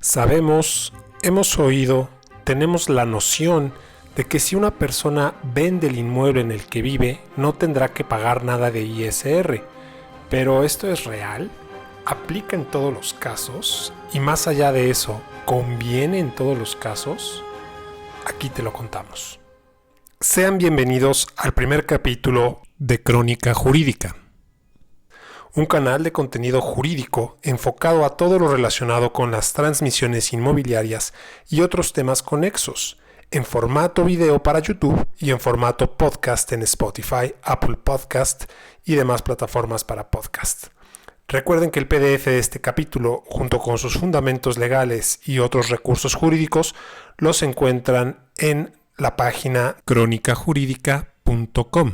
Sabemos, hemos oído, tenemos la noción de que si una persona vende el inmueble en el que vive, no tendrá que pagar nada de ISR. ¿Pero esto es real? ¿Aplica en todos los casos? Y más allá de eso, ¿conviene en todos los casos? Aquí te lo contamos. Sean bienvenidos al primer capítulo de Crónica Jurídica, un canal de contenido jurídico enfocado a todo lo relacionado con las transmisiones inmobiliarias y otros temas conexos, en formato video para YouTube y en formato podcast en Spotify, Apple Podcast y demás plataformas para podcast. Recuerden que el PDF de este capítulo, junto con sus fundamentos legales y otros recursos jurídicos, los encuentran en la página crónicajurídica.com.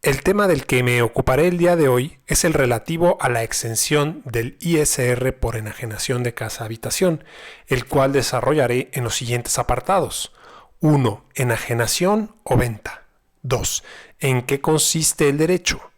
El tema del que me ocuparé el día de hoy es el relativo a la exención del ISR por enajenación de casa-habitación, el cual desarrollaré en los siguientes apartados. 1. Enajenación o venta. 2. ¿En qué consiste el derecho?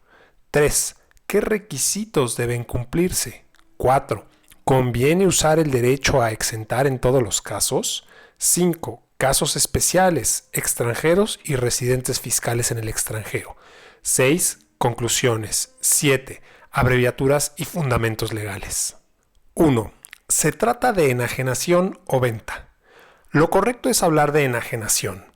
3. ¿Qué requisitos deben cumplirse? 4. ¿Conviene usar el derecho a exentar en todos los casos? 5. Casos especiales, extranjeros y residentes fiscales en el extranjero. 6. Conclusiones. 7. Abreviaturas y fundamentos legales. 1. Se trata de enajenación o venta. Lo correcto es hablar de enajenación.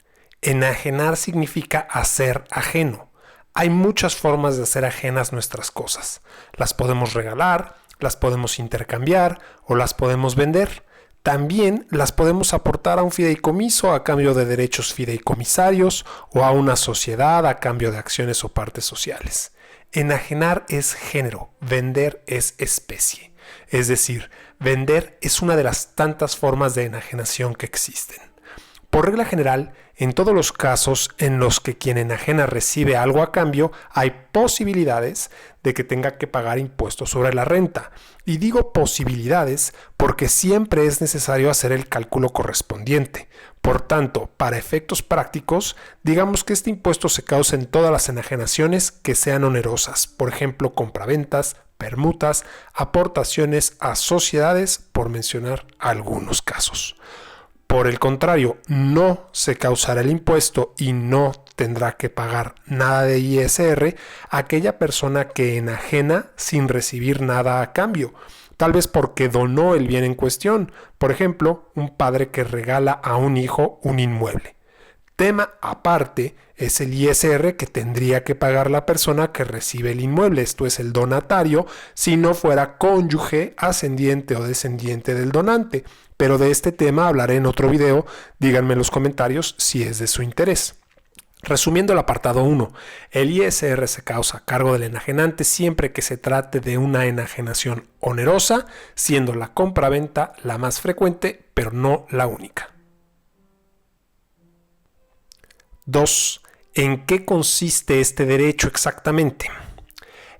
Enajenar significa hacer ajeno. Hay muchas formas de hacer ajenas nuestras cosas. Las podemos regalar, las podemos intercambiar o las podemos vender. También las podemos aportar a un fideicomiso a cambio de derechos fideicomisarios o a una sociedad a cambio de acciones o partes sociales. Enajenar es género, vender es especie. Es decir, vender es una de las tantas formas de enajenación que existen. Por regla general, en todos los casos en los que quien enajena recibe algo a cambio, hay posibilidades de que tenga que pagar impuestos sobre la renta. Y digo posibilidades porque siempre es necesario hacer el cálculo correspondiente. Por tanto, para efectos prácticos, digamos que este impuesto se causa en todas las enajenaciones que sean onerosas, por ejemplo, compraventas, permutas, aportaciones a sociedades, por mencionar algunos casos. Por el contrario, no se causará el impuesto y no tendrá que pagar nada de ISR aquella persona que enajena sin recibir nada a cambio, tal vez porque donó el bien en cuestión, por ejemplo, un padre que regala a un hijo un inmueble. Tema aparte es el ISR que tendría que pagar la persona que recibe el inmueble, esto es el donatario, si no fuera cónyuge, ascendiente o descendiente del donante. Pero de este tema hablaré en otro video, díganme en los comentarios si es de su interés. Resumiendo el apartado 1, el ISR se causa a cargo del enajenante siempre que se trate de una enajenación onerosa, siendo la compraventa la más frecuente, pero no la única. 2. ¿En qué consiste este derecho exactamente?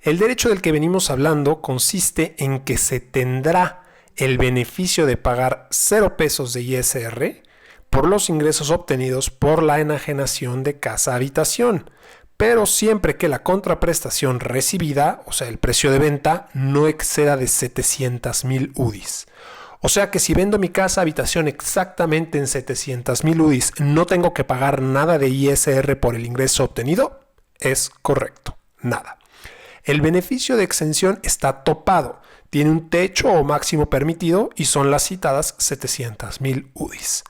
El derecho del que venimos hablando consiste en que se tendrá el beneficio de pagar 0 pesos de ISR por los ingresos obtenidos por la enajenación de casa-habitación, pero siempre que la contraprestación recibida, o sea, el precio de venta, no exceda de 700,000 UDIs. O sea que si vendo mi casa-habitación exactamente en 700,000 UDIs, ¿no tengo que pagar nada de ISR por el ingreso obtenido? Es correcto, nada. El beneficio de exención está topado. Tiene un techo o máximo permitido y son las citadas 700,000 UDIs.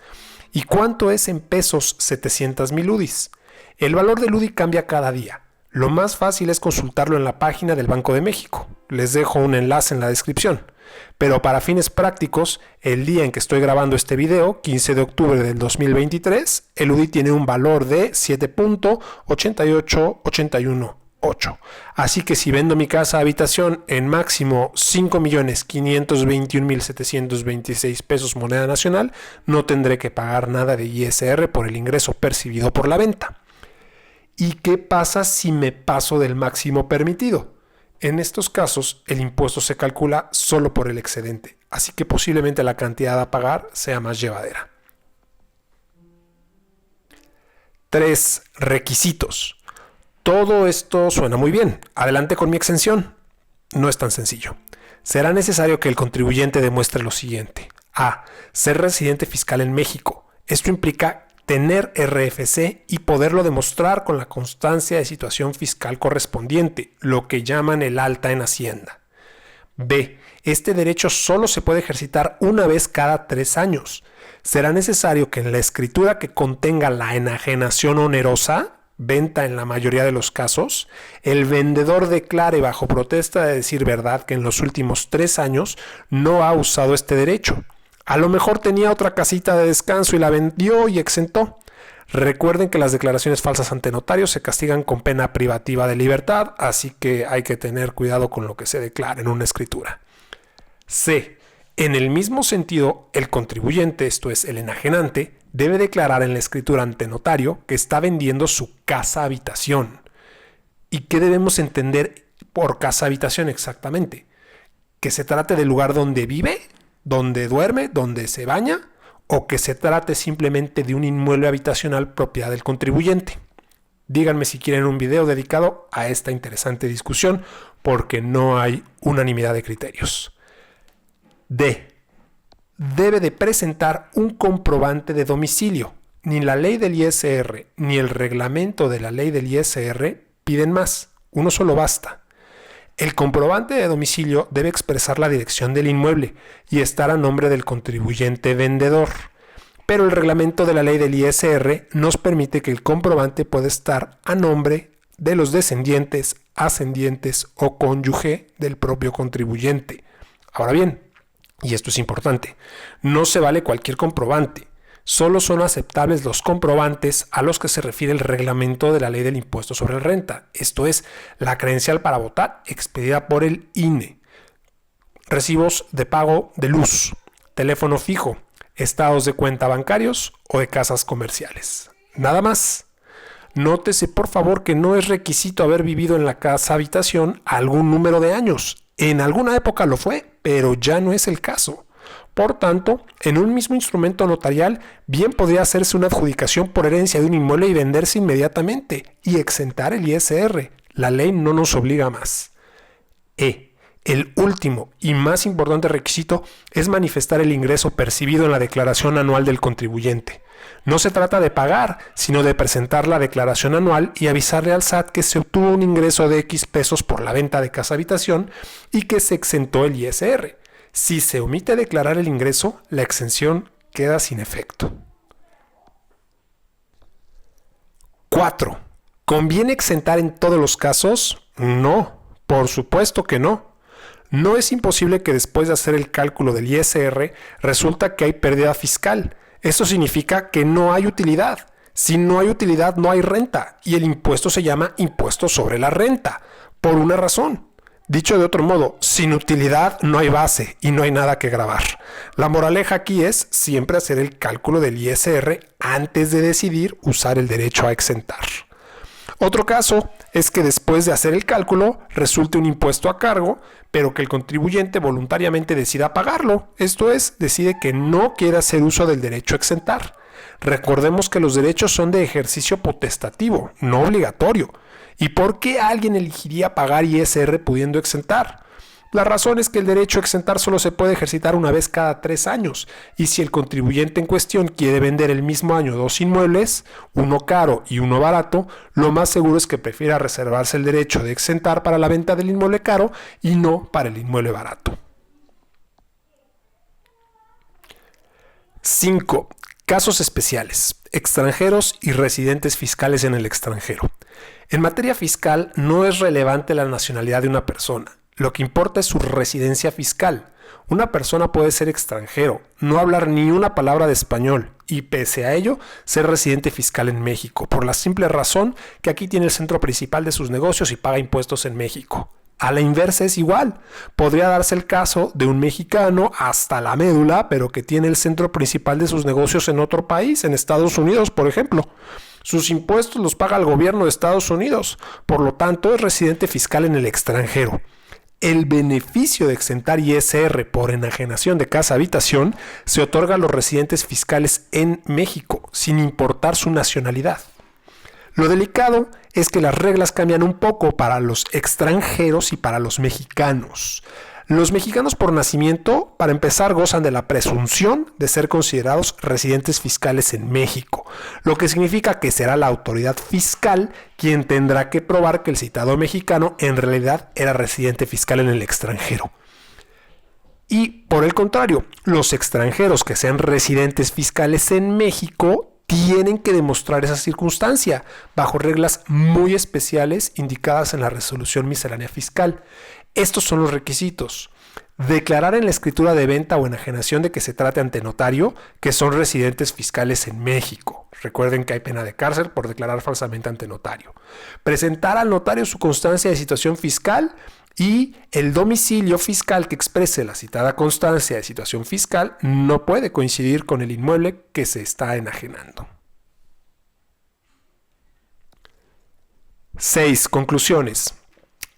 ¿Y cuánto es en pesos 700,000 UDIs? El valor del UDI cambia cada día. Lo más fácil es consultarlo en la página del Banco de México. Les dejo un enlace en la descripción. Pero para fines prácticos, el día en que estoy grabando este video, 15 de octubre del 2023, el UDI tiene un valor de 7.88818. Así que si vendo mi casa habitación en máximo 5.521.726 pesos moneda nacional, no tendré que pagar nada de ISR por el ingreso percibido por la venta. ¿Y qué pasa si me paso del máximo permitido? En estos casos, el impuesto se calcula solo por el excedente, así que posiblemente la cantidad a pagar sea más llevadera. 3. Requisitos. Todo esto suena muy bien. Adelante con mi exención. No es tan sencillo. será necesario que el contribuyente demuestre lo siguiente. A. Ser residente fiscal en México. Esto implica tener RFC y poderlo demostrar con la constancia de situación fiscal correspondiente, lo que llaman el alta en Hacienda. B. Este derecho solo se puede ejercitar una vez cada 3 años. Será necesario que en la escritura que contenga la enajenación onerosa, venta en la mayoría de los casos, el vendedor declare bajo protesta de decir verdad que en los últimos 3 años no ha usado este derecho. A lo mejor tenía otra casita de descanso y la vendió y exentó. Recuerden que las declaraciones falsas ante notarios se castigan con pena privativa de libertad, así que hay que tener cuidado con lo que se declara en una escritura. C. En el mismo sentido, el contribuyente, esto es, el enajenante, debe declarar en la escritura ante notario que está vendiendo su casa-habitación. ¿Y qué debemos entender por casa-habitación exactamente? ¿Que se trate del lugar donde vive, donde duerme, donde se baña, o que se trate simplemente de un inmueble habitacional propiedad del contribuyente? Díganme si quieren un video dedicado a esta interesante discusión, porque no hay unanimidad de criterios. D. Debe de presentar un comprobante de domicilio. Ni la ley del ISR ni el reglamento de la ley del ISR piden más. Uno solo basta. El comprobante de domicilio debe expresar la dirección del inmueble y estar a nombre del contribuyente vendedor. Pero el reglamento de la ley del ISR nos permite que el comprobante pueda estar a nombre de los descendientes, ascendientes o cónyuge del propio contribuyente. Ahora bien, y esto es importante, no se vale cualquier comprobante. Solo son aceptables los comprobantes a los que se refiere el reglamento de la ley del impuesto sobre la renta. Esto es, la credencial para votar expedida por el INE, recibos de pago de luz, teléfono fijo, estados de cuenta bancarios o de casas comerciales. Nada más. Nótese por favor que no es requisito haber vivido en la casa habitación algún número de años. En alguna época lo fue, pero ya no es el caso. Por tanto, en un mismo instrumento notarial, bien podría hacerse una adjudicación por herencia de un inmueble y venderse inmediatamente y exentar el ISR. La ley no nos obliga a más. El último y más importante requisito es manifestar el ingreso percibido en la declaración anual del contribuyente. No se trata de pagar, sino de presentar la declaración anual y avisarle al SAT que se obtuvo un ingreso de X pesos por la venta de casa-habitación y que se exentó el ISR. Si se omite declarar el ingreso, la exención queda sin efecto. 4. ¿Conviene exentar en todos los casos? No, por supuesto que no. No es imposible que después de hacer el cálculo del ISR resulta que hay pérdida fiscal. Esto significa que no hay utilidad. Si no hay utilidad, no hay renta. Y el impuesto se llama impuesto sobre la renta, por una razón. Dicho de otro modo, sin utilidad no hay base y no hay nada que grabar. La moraleja aquí es siempre hacer el cálculo del ISR antes de decidir usar el derecho a exentar. Otro caso es que después de hacer el cálculo resulte un impuesto a cargo, pero que el contribuyente voluntariamente decida pagarlo. Esto es, decide que no quiere hacer uso del derecho a exentar. Recordemos que los derechos son de ejercicio potestativo, no obligatorio. ¿Y por qué alguien elegiría pagar ISR pudiendo exentar? La razón es que el derecho a exentar solo se puede ejercitar una vez cada 3 años, y si el contribuyente en cuestión quiere vender el mismo año 2 inmuebles, uno caro y uno barato, lo más seguro es que prefiera reservarse el derecho de exentar para la venta del inmueble caro y no para el inmueble barato. 5. Casos especiales, extranjeros y residentes fiscales en el extranjero. En materia fiscal no es relevante la nacionalidad de una persona. Lo que importa es su residencia fiscal. Una persona puede ser extranjero, no hablar ni una palabra de español y pese a ello ser residente fiscal en México, por la simple razón que aquí tiene el centro principal de sus negocios y paga impuestos en México. A la inversa es igual. Podría darse el caso de un mexicano hasta la médula, pero que tiene el centro principal de sus negocios en otro país, en Estados Unidos, por ejemplo. Sus impuestos los paga el gobierno de Estados Unidos, por lo tanto es residente fiscal en el extranjero. El beneficio de exentar ISR por enajenación de casa-habitación se otorga a los residentes fiscales en México, sin importar su nacionalidad. Lo delicado es que las reglas cambian un poco para los extranjeros y para los mexicanos. Los mexicanos por nacimiento, para empezar, gozan de la presunción de ser considerados residentes fiscales en México, lo que significa que será la autoridad fiscal quien tendrá que probar que el citado mexicano en realidad era residente fiscal en el extranjero. Y por el contrario, los extranjeros que sean residentes fiscales en México tienen que demostrar esa circunstancia bajo reglas muy especiales indicadas en la resolución miscelánea fiscal. Estos son los requisitos. Declarar en la escritura de venta o enajenación de que se trate ante notario que son residentes fiscales en México. Recuerden que hay pena de cárcel por declarar falsamente ante notario. Presentar al notario su constancia de situación fiscal y el domicilio fiscal que exprese la citada constancia de situación fiscal no puede coincidir con el inmueble que se está enajenando. 6. Conclusiones.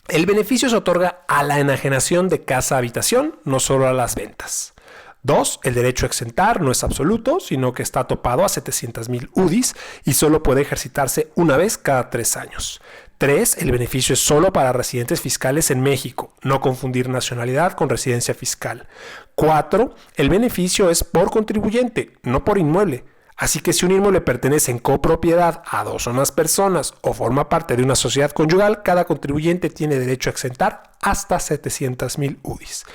El beneficio se otorga a la enajenación de casa-habitación, no solo a las ventas. 2. El derecho a exentar no es absoluto, sino que está topado a 700,000 UDIs y solo puede ejercitarse una vez cada 3 años. 3. El beneficio es solo para residentes fiscales en México, no confundir nacionalidad con residencia fiscal. 4. El beneficio es por contribuyente, no por inmueble. Así que si un inmueble pertenece en copropiedad a 2 o más personas o forma parte de una sociedad conyugal, cada contribuyente tiene derecho a exentar hasta 700,000 UDIs.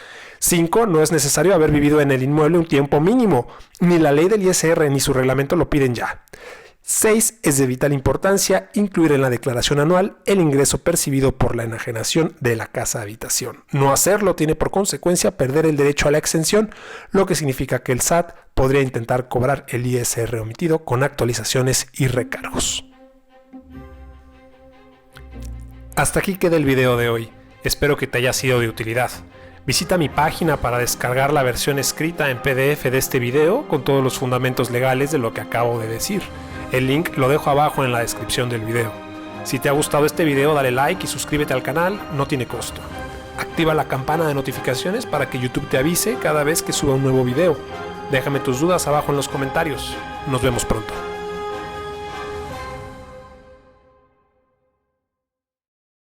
5. No es necesario haber vivido en el inmueble un tiempo mínimo. Ni la ley del ISR ni su reglamento lo piden ya. 6. Es de vital importancia incluir en la declaración anual el ingreso percibido por la enajenación de la casa-habitación. No hacerlo tiene por consecuencia perder el derecho a la exención, lo que significa que el SAT podría intentar cobrar el ISR omitido con actualizaciones y recargos. Hasta aquí queda el video de hoy. Espero que te haya sido de utilidad. Visita mi página para descargar la versión escrita en PDF de este video con todos los fundamentos legales de lo que acabo de decir. El link lo dejo abajo en la descripción del video. Si te ha gustado este video, dale like y suscríbete al canal, no tiene costo. Activa la campana de notificaciones para que YouTube te avise cada vez que suba un nuevo video. Déjame tus dudas abajo en los comentarios. Nos vemos pronto.